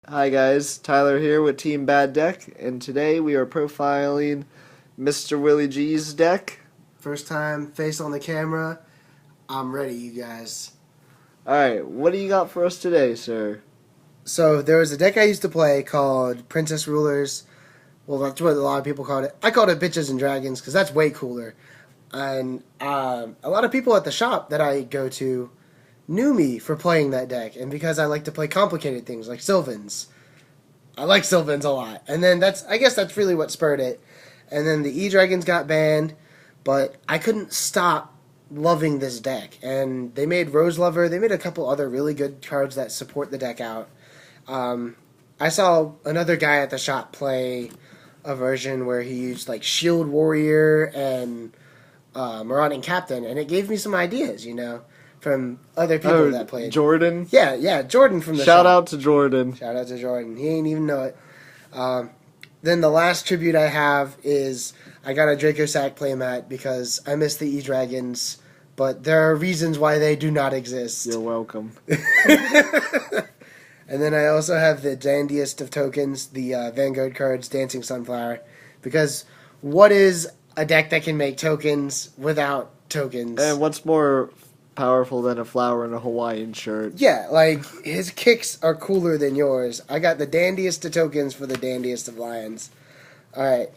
Hi guys, Tyler here with Team Bad Deck, and today we are profiling Mr. WillyG's deck. First time, face on the camera. I'm ready, you guys. Alright, what do you got for us today, sir? So there was a deck I used to play called Princess Rulers. Well, that's what a lot of people called it. I called it Bitches and Dragons because that's way cooler. And a lot of people at the shop that I go to knew me for playing that deck, and because I like to play complicated things like Sylvans. I like Sylvans a lot. And then I guess that's really what spurred it. And then the E-Dragons got banned, but I couldn't stop loving this deck. And they made Rose Lover. They made a couple other really good cards that support the deck out. I saw another guy at the shop play a version where he used like Shield Warrior and Marauding Captain, and it gave me some ideas, from other people that played. Jordan? Yeah, Jordan from the Shout shop. out to Jordan. Shout out to Jordan. He ain't even know it. Then the last tribute I have is I got a Draco Sack playmat because I miss the E-Dragons, but there are reasons why they do not exist. You're welcome. And then I also have the dandiest of tokens, the Vanguard cards, Dancing Sunflower, because what is a deck that can make tokens without tokens? And what's more powerful than a flower in a Hawaiian shirt? Yeah, like, his kicks are cooler than yours. I got the dandiest of tokens for the dandiest of lions. Alright.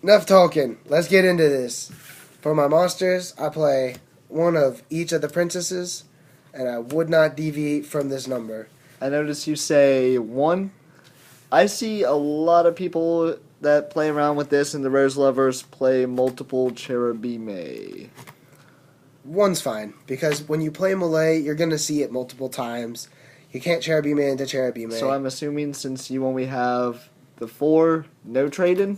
Enough talking. Let's get into this. For my monsters, I play one of each of the princesses, and I would not deviate from this number. I notice you say 1. I see a lot of people that play around with this, and the Rose Lovers play multiple Cherubime. 1's fine, because when you play Melee, you're going to see it multiple times. You can't Cherubime into Cherubime. So I'm assuming since you only have the 4, no trade-in?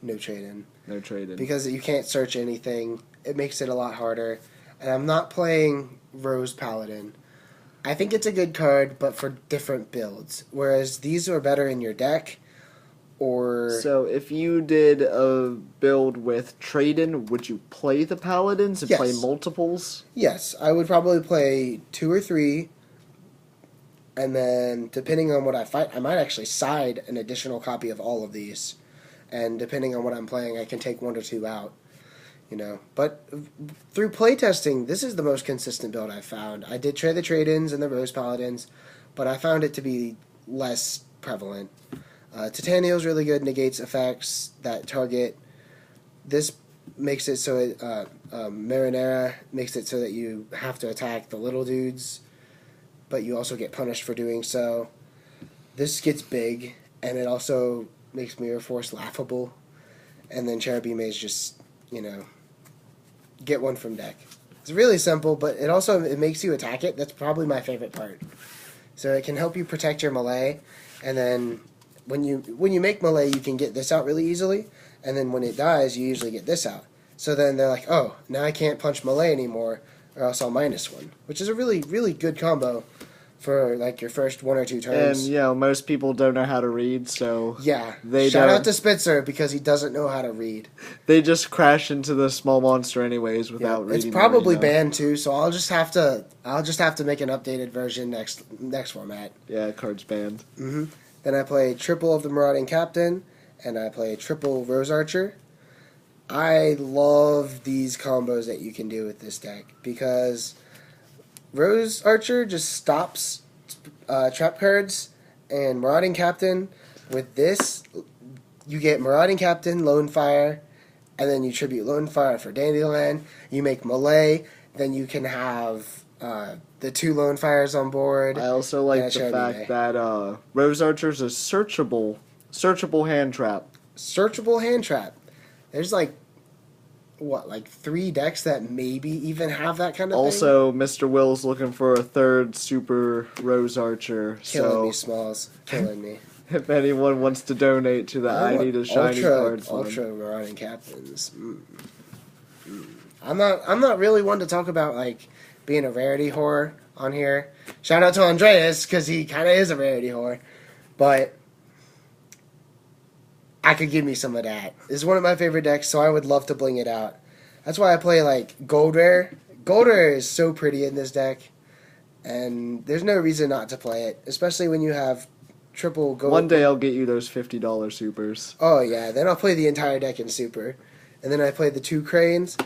No trade-in. No trade-in. Because you can't search anything. It makes it a lot harder. And I'm not playing Rose Paladin. I think it's a good card, but for different builds. Whereas these are better in your deck, or... So if you did a build with trade-in, would you play the Paladins and Yes. play multiples? Yes, I would probably play 2 or 3, and then depending on what I fight, I might actually side an additional copy of all of these. And depending on what I'm playing, I can take 1 or 2 out. But through playtesting, this is the most consistent build I've found. I did try the trade-ins and the Rose Paladins, but I found it to be less prevalent. Titaniel's really good, negates effects that target. This makes it so Marinara makes it so that you have to attack the little dudes, but you also get punished for doing so. This gets big, and it also makes Mirror Force laughable. And then Cherubime is just, get 1 from deck. It's really simple, but it makes you attack it. That's probably my favorite part. So it can help you protect your melee, and then when you make melee, you can get this out really easily, and then when it dies, you usually get this out. So then they're like, oh, now I can't punch melee anymore, or else I'll -1, which is a really, really good combo for like your first 1 or 2 turns. And most people don't know how to read, so Yeah, they shout don't. out to Spitzer because he doesn't know how to read. They just crash into the small monster anyways without Yeah, reading. it's probably the arena. banned too, so I'll just have to make an updated version next format. Yeah, card's banned. Then I play triple of the Marauding Captain, and I play triple Rose Archer. I love these combos that you can do with this deck because Rose Archer just stops trap cards, and Marauding Captain, with this, you get Marauding Captain, Lone Fire, and then you tribute Lone Fire for Dandelion. You make Melee, then you can have the 2 Lone Fires on board. I also like the fact that Rose Archer's a searchable hand trap. Searchable hand trap. There's like 3 decks that maybe even have that kind of thing? Also, Mr. Will's looking for a 3rd Super Rose Archer. Killing me, Smalls. Killing me. If anyone wants to donate to the I Need a Shiny Card Fund. Ultra Marauding Captains. I'm not really one to talk about like being a rarity whore on here. Shout out to Andreas because he kind of is a rarity whore, but I could give me some of that. This is one of my favorite decks, so I would love to bling it out. That's why I play like Gold Rare. Gold Rare is so pretty in this deck. and there's no reason not to play it, especially when you have triple gold. One day I'll get you those $50 supers. Oh yeah, then I'll play the entire deck in super, and then I play the 2 cranes.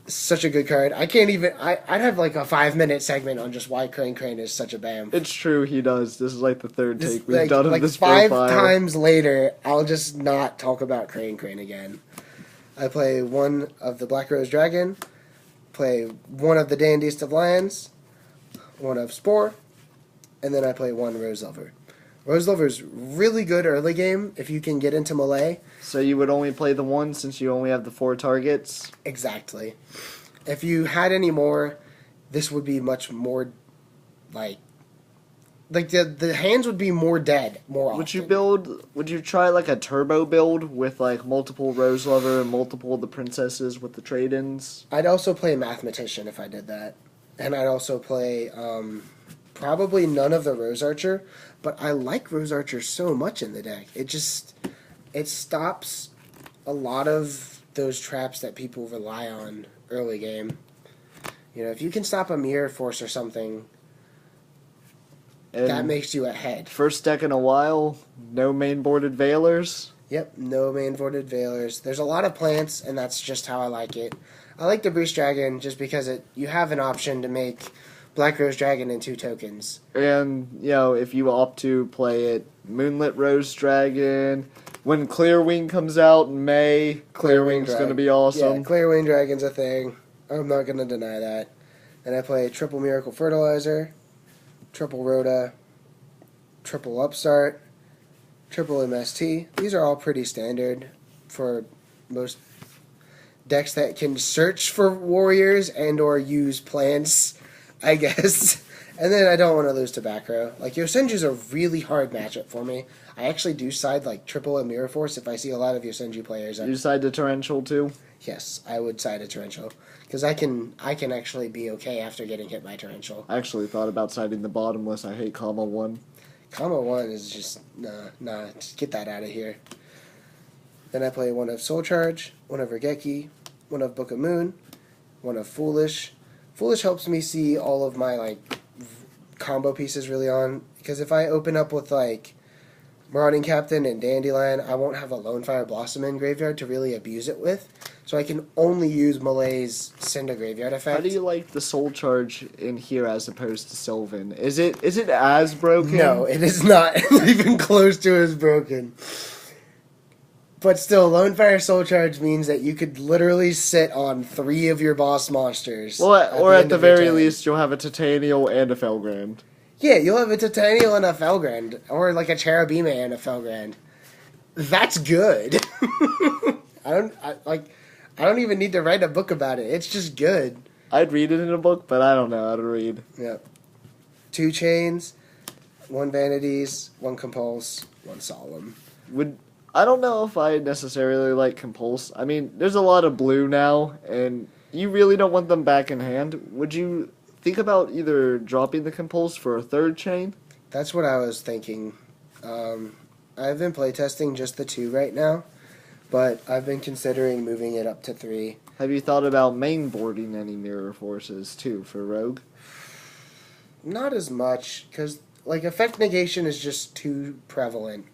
Such a good card. I can't even. I'd have like a 5-minute segment on just why Crane is such a bam. It's true, he does. This is like the third This, take we've done of like this 5 profile. times later, I'll just not talk about Crane again. I play 1 of the Black Rose Dragon, play 1 of the Dandiest of Lions, 1 of Spore, and then I play 1 Rose Lover. Rose Lover's really good early game if you can get into melee. So you would only play the 1 since you only have the 4 targets? Exactly. If you had any more, this would be much more like the hands would be more dead more often. Would you try like a turbo build with like multiple Rose Lover and multiple of the princesses with the trade-ins? I'd also play Mathematician if I did that. And I'd also play probably none of the Rose Archer, but I like Rose Archer so much in the deck. It stops a lot of those traps that people rely on early game. You know, if you can stop a Mirror Force or something, And that makes you ahead. first deck in a while, no main boarded Veilers. Yep, no main boarded Veilers. There's a lot of plants, and that's just how I like it. I like the Breach Dragon just because you have an option to make Black Rose Dragon in 2 tokens. And, you know, if you opt to play it, Moonlit Rose Dragon. When Clearwing comes out in May, Clearwing's going to be awesome. Yeah, Clearwing Dragon's a thing. I'm not going to deny that. And I play triple Miracle Fertilizer, triple Rhoda, triple Upstart, triple MST. These are all pretty standard for most decks that can search for warriors and or use plants, I guess. And then I don't want to lose to back row. Like, Yosenju's a really hard matchup for me. I actually do side like triple and Mirror Force if I see a lot of Yosenju players. You side to Torrential too? Yes, I would side a Torrential. Because I can actually be okay after getting hit by Torrential. I actually thought about siding the bottomless. I hate Comma 1. Comma 1 is just, nah, just get that out of here. Then I play 1 of Soul Charge, 1 of Regeki, 1 of Book of Moon, 1 of Foolish. Foolish helps me see all of my, like, combo pieces really on. Because if I open up with, like, Marauding Captain and Dandelion, I won't have a Lone Fire Blossom in graveyard to really abuse it with. So I can only use Malay's Cinder Graveyard effect. How do you like the Soul Charge in here as opposed to Sylvan? Is it as broken? No, it is not even close to as broken. But still, Lone Fire Soul Charge means that you could literally sit on 3 of your boss monsters. Well, or at the very least, you'll have a Titanial and a Felgrand. Yeah, you'll have a Titanial and a Felgrand, or like a Cherubime and a Felgrand. That's good. I don't even need to write a book about it. It's just good. I'd read it in a book, but I don't know how to read. Yep. 2 Chains, 1 Vanities, 1 Compulse, 1 Solemn. I don't know if I necessarily like Compulse. I mean, there's a lot of blue now, and you really don't want them back in hand. Would you think about either dropping the Compulse for a 3rd chain? That's what I was thinking. I've been playtesting just the 2 right now, but I've been considering moving it up to 3. Have you thought about mainboarding any Mirror Forces, too, for Rogue? Not as much, because like effect negation is just too prevalent.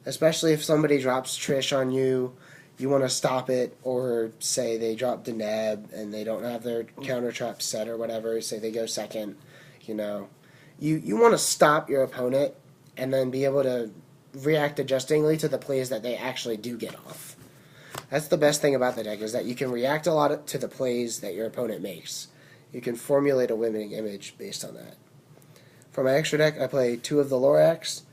Especially if somebody drops Trish on you, you want to stop it, or say they drop Deneb and they don't have their counter trap set or whatever, say they go second, you know. You want to stop your opponent and then be able to react adjustingly to the plays that they actually do get off. That's the best thing about the deck, is that you can react a lot to the plays that your opponent makes. You can formulate a winning image based on that. For my extra deck, I play 2 of the Lorax.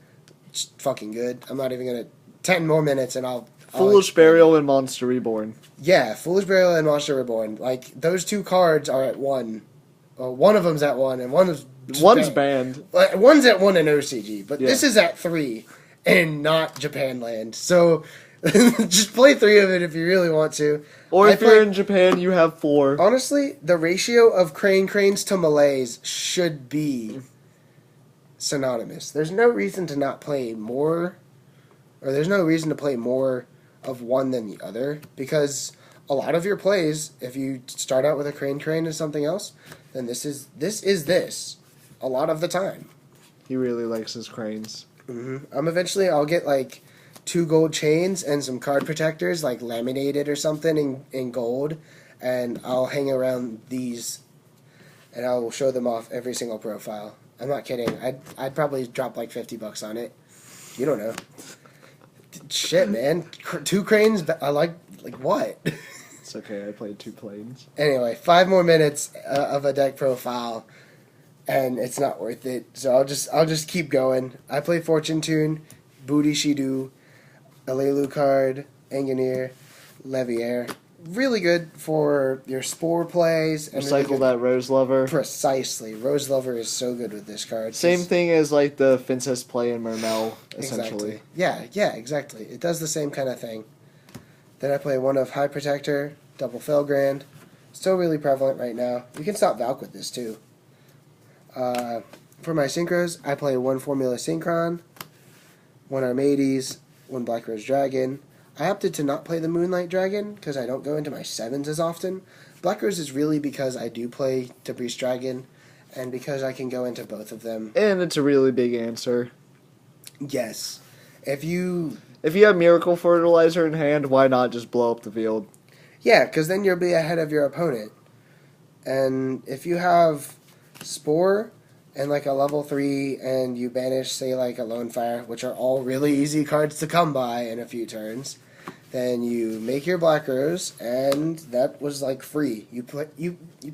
It's fucking good. I'm not even going to... 10 more minutes and I'll Foolish Burial and Monster Reborn. Yeah, Foolish Burial and Monster Reborn. Like, those 2 cards are at 1. One of them's at 1, and one's banned. One's at 1 in OCG, but yeah. This is at 3 and not Japan land. So, just play 3 of it if you really want to. Or if you're in Japan, you have 4. Honestly, the ratio of cranes to Malays should be synonymous. There's no reason to not play more, or there's no reason to play more of one than the other, because a lot of your plays, if you start out with a crane and something else, then this is this. a lot of the time. He really likes his cranes. Eventually I'll get like 2 gold chains and some card protectors, like laminated or something in gold, and I'll hang around these, and I will show them off every single profile. I'm not kidding. I'd probably drop like $50 on it. You don't know. Shit, man. 2 cranes. I like what? It's okay. I played 2 planes. Anyway, 5 more minutes of a deck profile, and it's not worth it. So I'll just keep going. I play Fortune Tune, Booty Shidu, Alucard, Engineer, Levier. Really good for your Spore plays. And Recycle really that Rose Lover. Precisely. Rose Lover is so good with this card. Same thing as like the Princess play in Mermel, essentially. Exactly. Yeah, exactly. It does the same kind of thing. Then I play one of High Protector, Double Felgrand. Still really prevalent right now. You can stop Valk with this too. For my synchros, I play 1 Formula Synchron, 1 Armades, 1 Black Rose Dragon. I opted to not play the Moonlight Dragon because I don't go into my 7s as often. Black Rose is really because I do play Debris Dragon and because I can go into both of them. And it's a really big answer. Yes. If you have Miracle Fertilizer in hand, why not just blow up the field? Yeah, because then you'll be ahead of your opponent. And if you have Spore and like a level 3 and you banish, say, like a Lone Fire, which are all really easy cards to come by in a few turns, then you make your Black Rose, and that was like free. You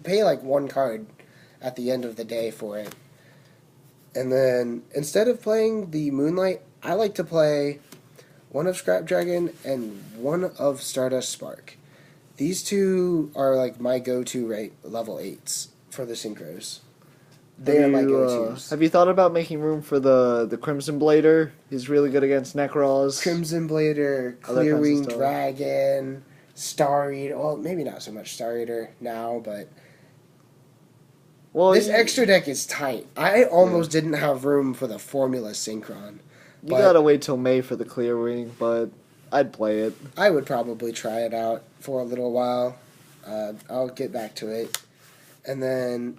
pay like 1 card at the end of the day for it. And then instead of playing the Moonlight, I like to play 1 of Scrap Dragon and 1 of Stardust Spark. These 2 are like my go-to level 8s for the synchros. They are my go-tos. Have you thought about making room for the Crimson Blader? He's really good against Necros. Crimson Blader, Clearwing Dragon, Star Eater. Well, maybe not so much Star Eater now, but this extra deck is tight. I almost didn't have room for the Formula Synchron. You gotta wait till May for the Clearwing, but I'd play it. I would probably try it out for a little while. I'll get back to it. And then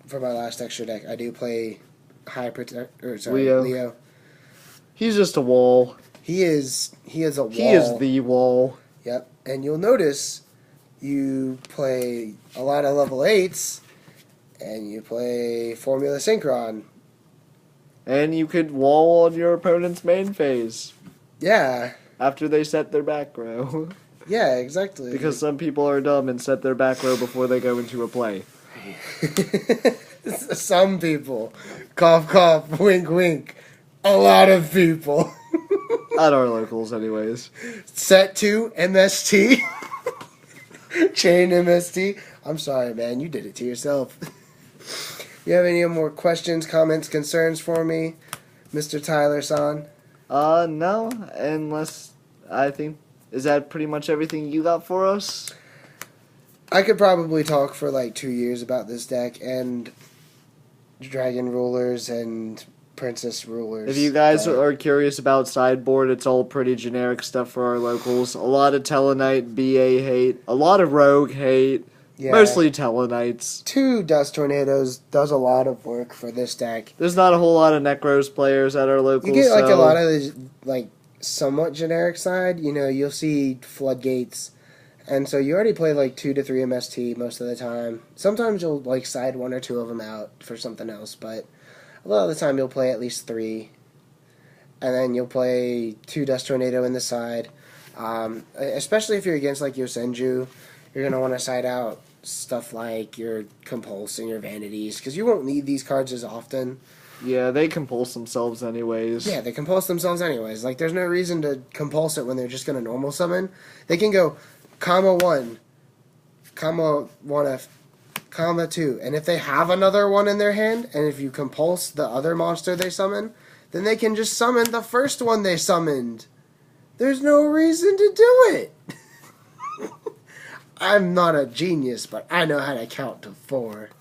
for my last extra deck, I do play Leo. He's just a wall. He is a wall. He is the wall. Yep. And you'll notice you play a lot of level 8s, and you play Formula Synchron. And you could wall on your opponent's main phase. Yeah. After they set their back row. Yeah, exactly. Because some people are dumb and set their back row before they go into a play. Some people. Cough, cough, wink, wink. A lot of people. At our locals, anyways. Set 2, MST. Chain MST. I'm sorry, man. You did it to yourself. You have any more questions, comments, concerns for me, Mr. Tyler-san? No. Unless, I think, is that pretty much everything you got for us? I could probably talk for like 2 years about this deck and Dragon Rulers and Princess Rulers. If you guys are curious about sideboard, it's all pretty generic stuff for our locals. A lot of Tellarknight BA hate, a lot of Rogue hate, mostly Tellarknights. 2 Dust Tornadoes does a lot of work for this deck. There's not a whole lot of Necros players at our locals. You get like a lot of the like somewhat generic side. You know, you'll see Floodgates. And so you already play like 2 to 3 MST most of the time. Sometimes you'll like side 1 or 2 of them out for something else, but a lot of the time you'll play at least 3. And then you'll play 2 Dust Tornado in the side. Especially if you're against like Yosenju, you're going to want to side out stuff like your Compulse and your Vanities, because you won't need these cards as often. Yeah, they compulse themselves anyways. Yeah, they compulse themselves anyways. Like, there's no reason to compulse it when they're just going to normal summon. They can go comma 1, comma 1F, comma 2. And if they have another one in their hand, and if you compulse the other monster they summon, then they can just summon the first one they summoned. There's no reason to do it. I'm not a genius, but I know how to count to 4.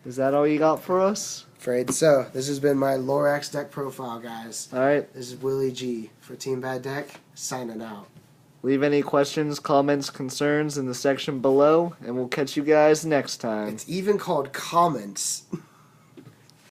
Is that all you got for us? Afraid so. This has been my Lorax deck profile, guys. Alright. This is WillyG for Team Bad Deck, signing out. Leave any questions, comments, concerns in the section below, and we'll catch you guys next time. It's even called comments.